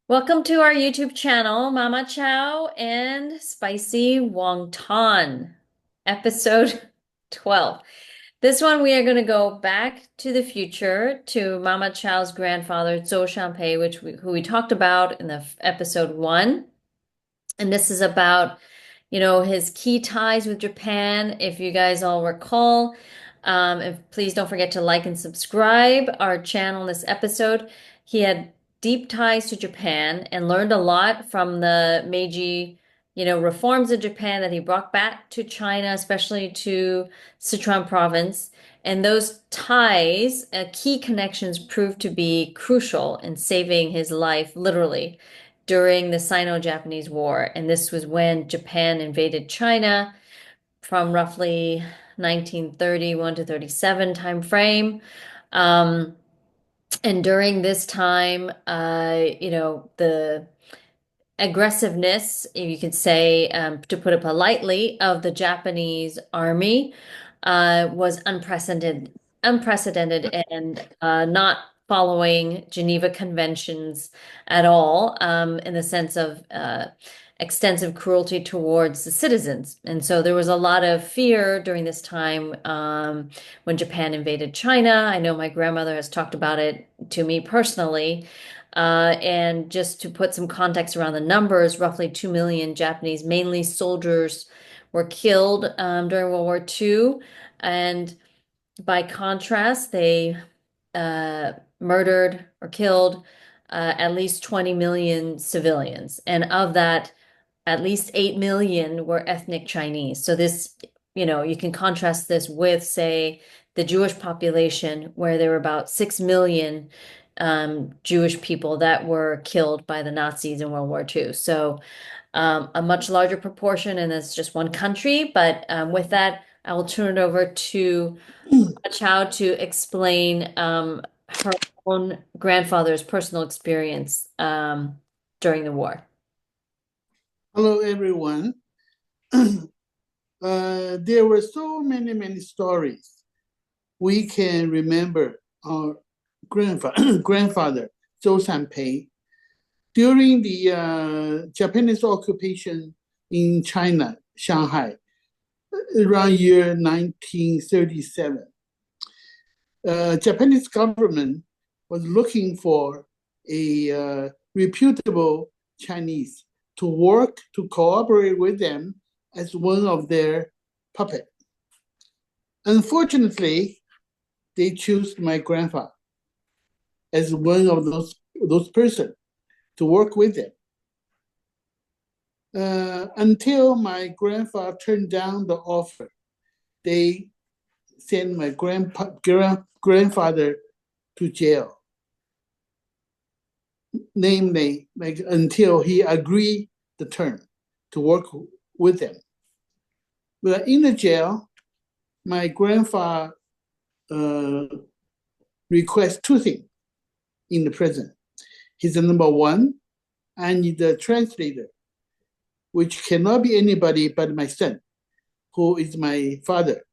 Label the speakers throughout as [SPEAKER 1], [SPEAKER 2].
[SPEAKER 1] Welcome to our YouTube channel, Mama Chow and Spicy Wonton, episode 12. This one we are going to go back to the future to Mama Chow's grandfather, Zhou Shan Pei, who we talked about in the episode 1. And this is about, his key ties with Japan, if you guys all recall. Please don't forget to like and subscribe our channel in this episode. He had deep ties to Japan and learned a lot from the Meiji, reforms in Japan that he brought back to China, especially to Sichuan province. And those ties, key connections, proved to be crucial in saving his life, literally during the Sino-Japanese War. And this was when Japan invaded China from roughly 1931 to 37 time frame. Um, and during this time, the aggressiveness, if you could say, to put it politely, of the Japanese army was unprecedented, and not following Geneva Conventions at all, in the sense of extensive cruelty towards the citizens. And so there was a lot of fear during this time, when Japan invaded China. I know my grandmother has talked about it to me personally. And just to put some context around the numbers, roughly 2 million Japanese, mainly soldiers, were killed during World War II. And by contrast, they murdered or killed at least 20 million civilians. And of that, at least 8 million were ethnic Chinese. So this, you can contrast this with, say, the Jewish population, where there were about 6 million Jewish people that were killed by the Nazis in World War II. So a much larger proportion, and it's just one country. But with that, I will turn it over to Chow to explain her own grandfather's personal experience during the war.
[SPEAKER 2] Hello, everyone. There were so many stories. We can remember our grandfather, Zhou Shan Pei. During the Japanese occupation in China, Shanghai, around year 1937, Japanese government was looking for a reputable Chinese to work, to cooperate with them as one of their puppet. Unfortunately, they chose my grandfather as one of those person to work with them. Until my grandfather turned down the offer, they sent my grandfather to jail, namely, like, until he agreed the term to work with them. But in the jail, my grandfather requests two things in the prison. He's the number one, I need a translator, which cannot be anybody but my son, who is my father.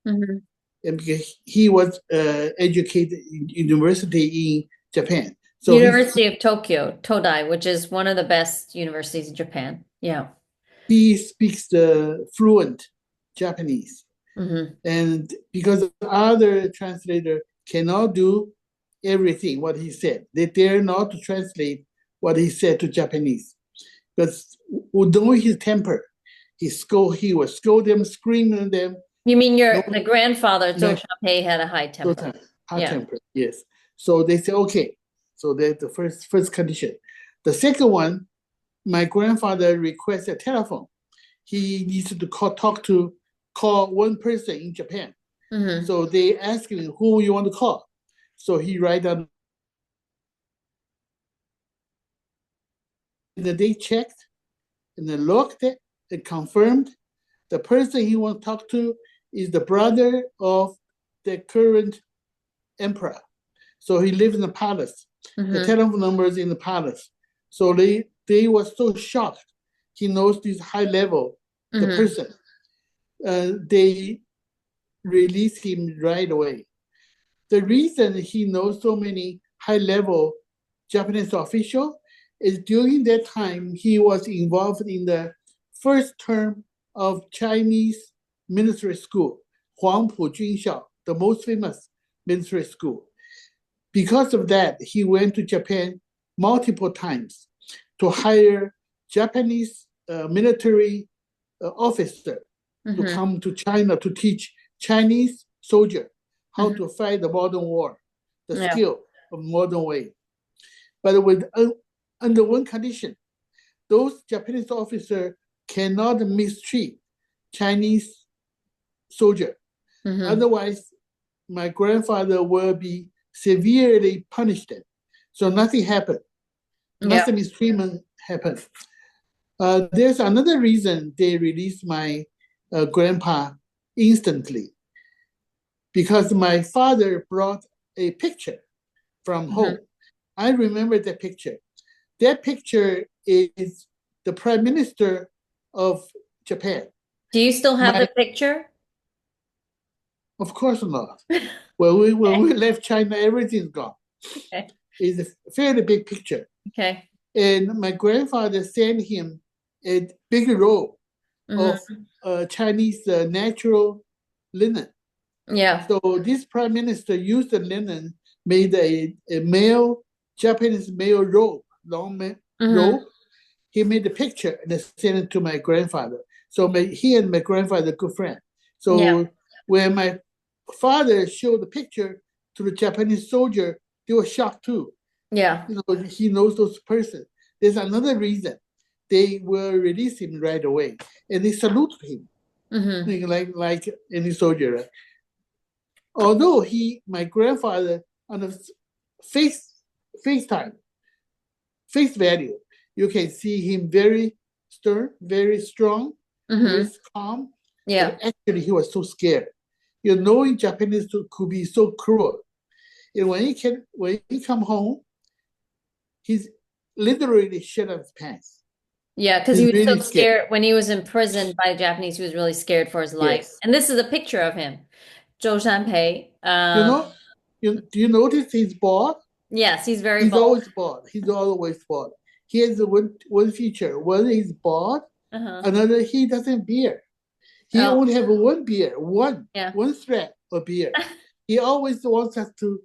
[SPEAKER 1] Mhm.
[SPEAKER 2] And because he was educated in university in Japan. So
[SPEAKER 1] University of Tokyo, Todai, which is one of the best universities in Japan. Yeah.
[SPEAKER 2] he speaks the fluent Japanese.
[SPEAKER 1] Hmm.
[SPEAKER 2] And because other translator cannot do everything what he said, they dare not to translate what he said to Japanese. Because knowing his temper, he would scold them, scream at them.
[SPEAKER 1] You mean
[SPEAKER 2] No,
[SPEAKER 1] the grandfather, Zhou Shanpei, had a high temper?
[SPEAKER 2] hot
[SPEAKER 1] Yeah.
[SPEAKER 2] temper, yes. So they say, okay. So that's the first condition. The second one, my grandfather requests a telephone. He needs to call one person in Japan.
[SPEAKER 1] Hmm.
[SPEAKER 2] So they ask him who you want to call. So he write down. And they checked and they looked and confirmed the person he wants to talk to is the brother of the current emperor. So he lives in the palace. The
[SPEAKER 1] Hmm.
[SPEAKER 2] telephone number is in the palace. So they were so shocked. He knows this high level, the
[SPEAKER 1] Hmm.
[SPEAKER 2] person. They release him right away. The reason he knows so many high level Japanese officials is during that time he was involved in the first term of Chinese military school, Huangpu Junxiao, the most famous military school. Because of that, he went to Japan multiple times to hire Japanese military officer to
[SPEAKER 1] Hmm.
[SPEAKER 2] come to China to teach Chinese soldier how
[SPEAKER 1] Hmm.
[SPEAKER 2] to fight the modern war, the
[SPEAKER 1] Yeah.
[SPEAKER 2] skill of modern way. But with under one condition, those Japanese officers cannot mistreat Chinese soldier.
[SPEAKER 1] Hmm.
[SPEAKER 2] Otherwise, my grandfather will be severely punished. So nothing happened.
[SPEAKER 1] Yeah.
[SPEAKER 2] Nothing mistreatment happened. There's another reason they released my grandpa instantly because my father brought a picture from home.
[SPEAKER 1] Hmm.
[SPEAKER 2] I remember that picture. That picture is the prime minister of Japan.
[SPEAKER 1] Do you still have
[SPEAKER 2] My,
[SPEAKER 1] the picture?
[SPEAKER 2] of course not. When we
[SPEAKER 1] Okay.
[SPEAKER 2] left China, everything's gone.
[SPEAKER 1] Okay.
[SPEAKER 2] It's a fairly big picture.
[SPEAKER 1] Okay.
[SPEAKER 2] And my grandfather sent him a big robe of
[SPEAKER 1] Hmm.
[SPEAKER 2] Chinese natural linen.
[SPEAKER 1] Yeah.
[SPEAKER 2] So this prime minister used the linen, made a male Japanese male robe,
[SPEAKER 1] Hmm.
[SPEAKER 2] robe. He made a picture and sent it to my grandfather. So he and my grandfather are good friends.
[SPEAKER 1] Yeah.
[SPEAKER 2] So when my father showed the picture to the Japanese soldier, they were shocked too.
[SPEAKER 1] Yeah.
[SPEAKER 2] He knows those person. There's another reason they will release him right away, and they salute him
[SPEAKER 1] Hmm.
[SPEAKER 2] like any soldier. Right? Although my grandfather, on the face FaceTime, face value, you can see him very stern, very strong, very
[SPEAKER 1] Hmm.
[SPEAKER 2] calm, but
[SPEAKER 1] Yeah.
[SPEAKER 2] actually he was so scared. Knowing Japanese could be so cruel. And when he come home, he's literally shit on his pants.
[SPEAKER 1] Yeah, because he
[SPEAKER 2] He's
[SPEAKER 1] was so
[SPEAKER 2] really scared.
[SPEAKER 1] scared when he was imprisoned by the Japanese, he was really scared for his life.
[SPEAKER 2] Yes.
[SPEAKER 1] And this is a picture of him, Zhou Shan Pei.
[SPEAKER 2] You know, do you notice he's bald?
[SPEAKER 1] Yes, he's very
[SPEAKER 2] He's
[SPEAKER 1] bald.
[SPEAKER 2] always bald. He's always bald. He has one feature. One he's bald,
[SPEAKER 1] Uh-huh.
[SPEAKER 2] another he doesn't beer. He
[SPEAKER 1] Oh,
[SPEAKER 2] only have one beer,
[SPEAKER 1] yeah.
[SPEAKER 2] one thread of beer. He always wants us to,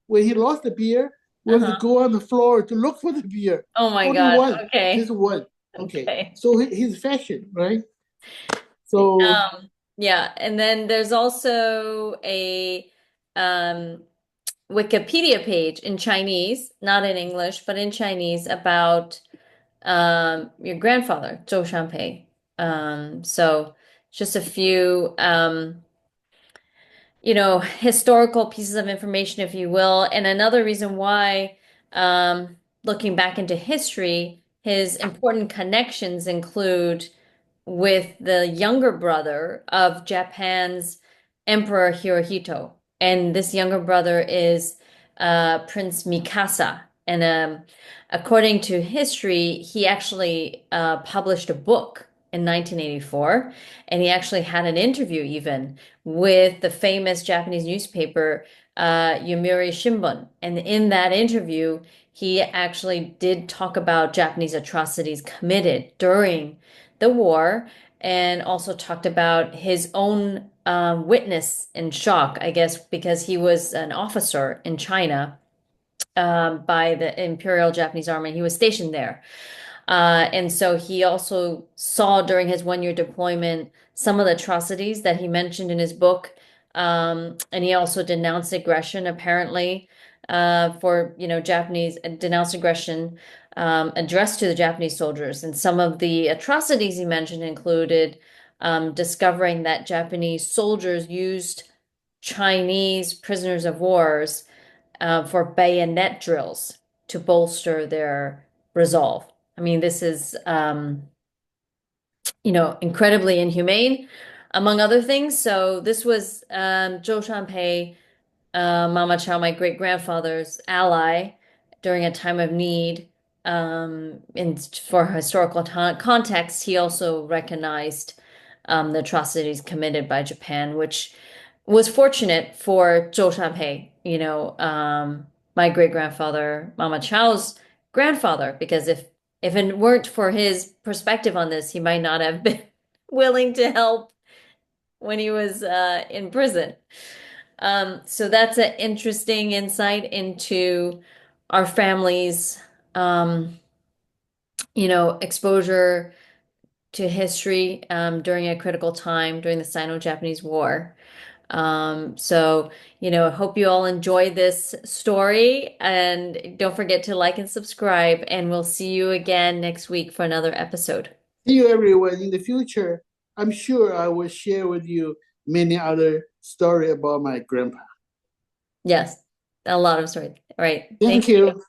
[SPEAKER 2] when he lost the beer, wants to
[SPEAKER 1] Uh-huh.
[SPEAKER 2] go on the floor to look for the beer.
[SPEAKER 1] Oh my
[SPEAKER 2] Only
[SPEAKER 1] God.
[SPEAKER 2] one, just
[SPEAKER 1] Okay.
[SPEAKER 2] one. Okay,
[SPEAKER 1] Okay.
[SPEAKER 2] so he's fashion, right? So
[SPEAKER 1] Yeah, and then there's also a um Wikipedia page in Chinese, not in English, but in Chinese about your grandfather, Zhou Shanpei. So just a few historical pieces of information, if you will. And another reason why, looking back into history, his important connections include with the younger brother of Japan's Emperor Hirohito. And this younger brother is Prince Mikasa. And according to history, he actually published a book in 1984. And he actually had an interview even with the famous Japanese newspaper, Yomiuri Shimbun. And in that interview, he actually did talk about Japanese atrocities committed during the war and also talked about his own witness and shock, I guess, because he was an officer in China by the Imperial Japanese Army. He was stationed there. And so he also saw during his 1 year deployment some of the atrocities that he mentioned in his book. And he also denounced aggression, apparently, for, Japanese, denounced aggression addressed to the Japanese soldiers. And some of the atrocities he mentioned included discovering that Japanese soldiers used Chinese prisoners of wars for bayonet drills to bolster their resolve. I mean, this is, incredibly inhumane, among other things. So this was Zhou Shanpei, Mama Chao, my great grandfather's ally during a time of need. For historical context, he also recognized the atrocities committed by Japan, which was fortunate for Zhou Shanpei, my great grandfather, Mama Chao's grandfather, because if it weren't for his perspective on this, he might not have been willing to help when he was in prison. So that's an interesting insight into our family's, um, exposure to history during a critical time during the Sino-Japanese War. So, I hope you all enjoy this story and don't forget to like and subscribe, and we'll see you again next week for another episode.
[SPEAKER 2] See you everyone in the future. I'm sure I will share with you many other story about my grandpa.
[SPEAKER 1] Yes, a lot of stories. All right.
[SPEAKER 2] Thank
[SPEAKER 1] Thank you.
[SPEAKER 2] you.